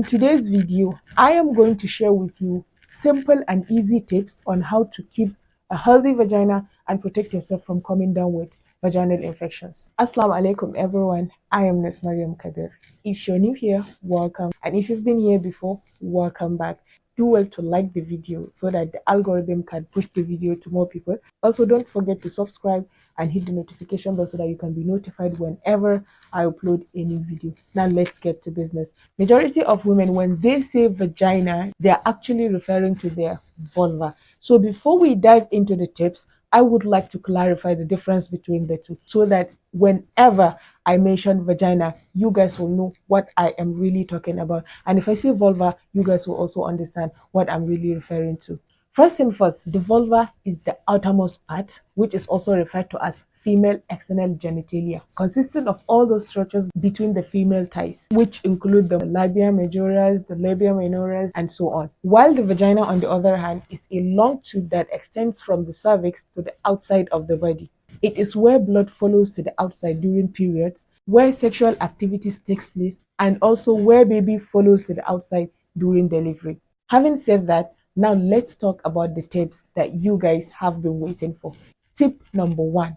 In today's video, I am going to share with you simple and easy tips on how to keep a healthy vagina and protect yourself from coming down with vaginal infections. Assalamu alaikum everyone, I am Ms. Mariam Kadir. If you're new here, welcome, and if you've been here before, welcome back. Do well to like the video so that the algorithm can push the video to more people. Also, don't forget to subscribe and hit the notification bell so that you can be notified whenever I upload a new video. Now let's get to business. Majority of women, when they say vagina, they are actually referring to their vulva. So before we dive into the tips, I would like to clarify the difference between the two so that whenever I mention vagina, you guys will know what I am really talking about. And if I say vulva, you guys will also understand what I'm really referring to. First thing first, the vulva is the outermost part, which is also referred to as female external genitalia, consisting of all those structures between the female thighs, which include the labia majoris, the labia minoris, and so on. While the vagina, on the other hand, is a long tube that extends from the cervix to the outside of the body. It is where blood follows to the outside during periods, where sexual activities takes place, and also where baby follows to the outside during delivery. Having said that, now let's talk about the tips that you guys have been waiting for. Tip number one,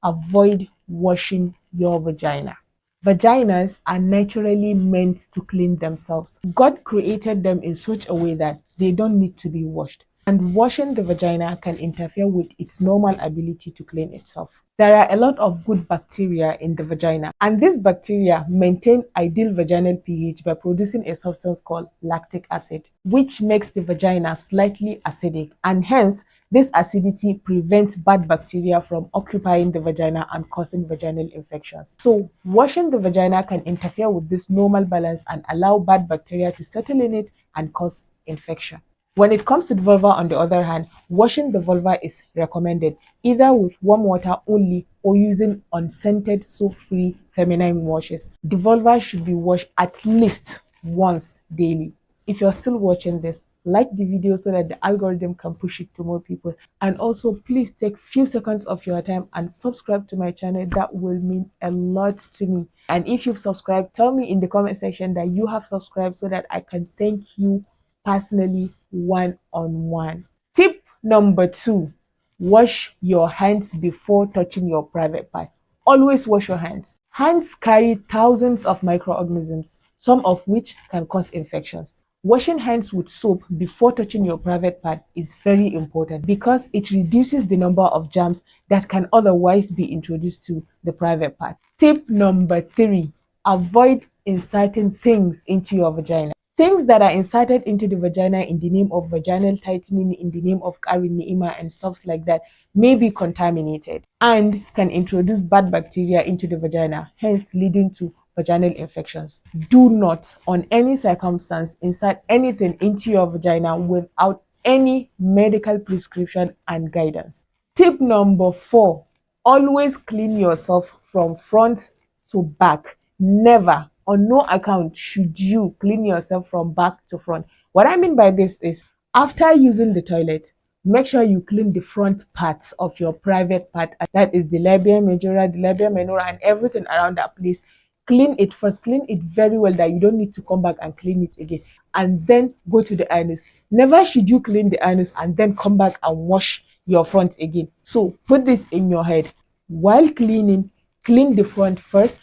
avoid washing your vagina. Vaginas are naturally meant to clean themselves. God created them in such a way that they don't need to be washed. And washing the vagina can interfere with its normal ability to clean itself. There are a lot of good bacteria in the vagina, and these bacteria maintain ideal vaginal pH by producing a substance called lactic acid, which makes the vagina slightly acidic, and hence this acidity prevents bad bacteria from occupying the vagina and causing vaginal infections. So, washing the vagina can interfere with this normal balance and allow bad bacteria to settle in it and cause infection. When it comes to the vulva, on the other hand, washing the vulva is recommended either with warm water only or using unscented soap-free feminine washes. The vulva should be washed at least once daily. If you're still watching this, like the video so that the algorithm can push it to more people. And also, please take few seconds of your time and subscribe to my channel. That will mean a lot to me. And if you've subscribed, tell me in the comment section that you have subscribed so that I can thank you personally one-on-one. Tip number two, wash your hands before touching your private part. Always wash your hands. Hands carry thousands of microorganisms, some of which can cause infections. Washing hands with soap before touching your private part is very important because it reduces the number of germs that can otherwise be introduced to the private part. Tip number three, avoid inserting things into your vagina. Things that are inserted into the vagina in the name of vaginal tightening, in the name of carrying ni'ima and stuff like that may be contaminated and can introduce bad bacteria into the vagina, hence leading to vaginal infections. Do not, on any circumstance, insert anything into your vagina without any medical prescription and guidance. Tip number four, always clean yourself from front to back. Never, on no account, should you clean yourself from back to front. What I mean by this is, after using the toilet, make sure you clean the front parts of your private part. That is the labia majora, the labia minora, and everything around that place. Clean it first, clean it very well that you don't need to come back and clean it again. And then go to the anus. Never should you clean the anus and then come back and wash your front again. So put this in your head. While cleaning, clean the front first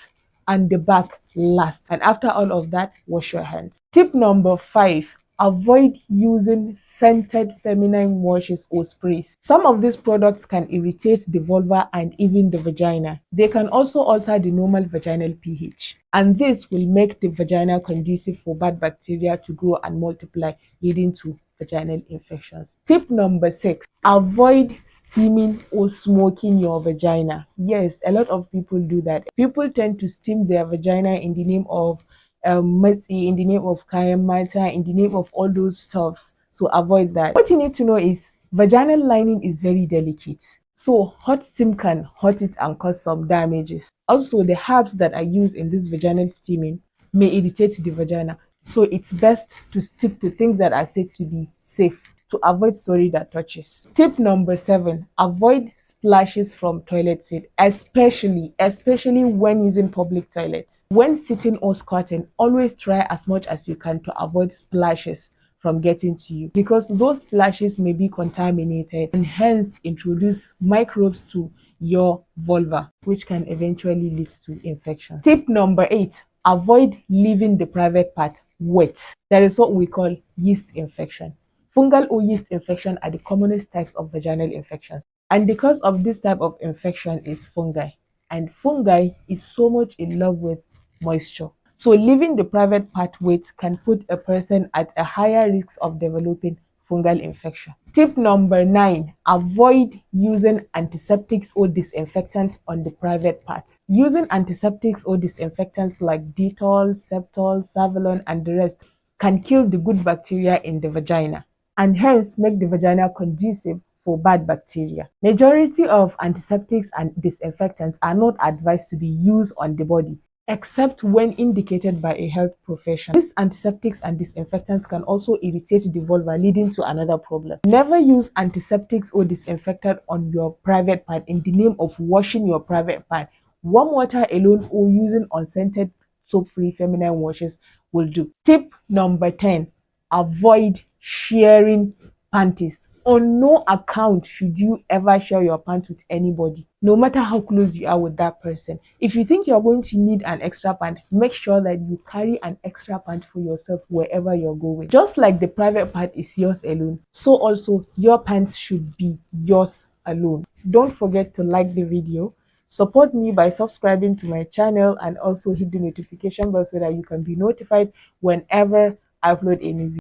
and the back last. And after all of that, wash your hands. Tip number five, avoid using scented feminine washes or sprays. Some of these products can irritate the vulva and even the vagina. They can also alter the normal vaginal pH, and this will make the vagina conducive for bad bacteria to grow and multiply, leading to vaginal infections. Tip number six, avoid steaming or smoking your vagina. Yes, a lot of people do that. People tend to steam their vagina in the name of matsi, in the name of kayan mata, in the name of all those stuffs. So avoid that. What you need to know is vaginal lining is very delicate. So hot steam can hurt it and cause some damages. Also, the herbs that are used in this vaginal steaming may irritate the vagina. So it's best to stick to things that are said to be safe to avoid story that touches. Tip number 7, avoid splashes from toilet seat, especially when using public toilets. When sitting or squatting, always try as much as you can to avoid splashes from getting to you, because those splashes may be contaminated and hence introduce microbes to your vulva, which can eventually lead to infection. Tip number 8, avoid leaving the private part wet. That is what we call yeast infection. Fungal or yeast infection are the commonest types of vaginal infections. And because of this type of infection is fungi, and fungi is so much in love with moisture. So leaving the private part wet can put a person at a higher risk of developing fungal infection. Tip number 9, avoid using antiseptics or disinfectants on the private parts. Using antiseptics or disinfectants like Dettol, Septol, Savalon, and the rest can kill the good bacteria in the vagina and hence make the vagina conducive for bad bacteria. Majority of antiseptics and disinfectants are not advised to be used on the body except when indicated by a health professional. These antiseptics and disinfectants can also irritate the vulva, leading to another problem. Never use antiseptics or disinfectant on your private part in the name of washing your private part. Warm water alone or using unscented soap-free feminine washes will do. Tip number 10, avoid sharing panties. On no account should you ever share your pants with anybody, no matter how close you are with that person. If you think you're going to need an extra pant, make sure that you carry an extra pant for yourself wherever you're going. Just like the private part is yours alone, so also your pants should be yours alone. Don't forget to like the video. Support me by subscribing to my channel and also hit the notification bell so that you can be notified whenever I upload a new video.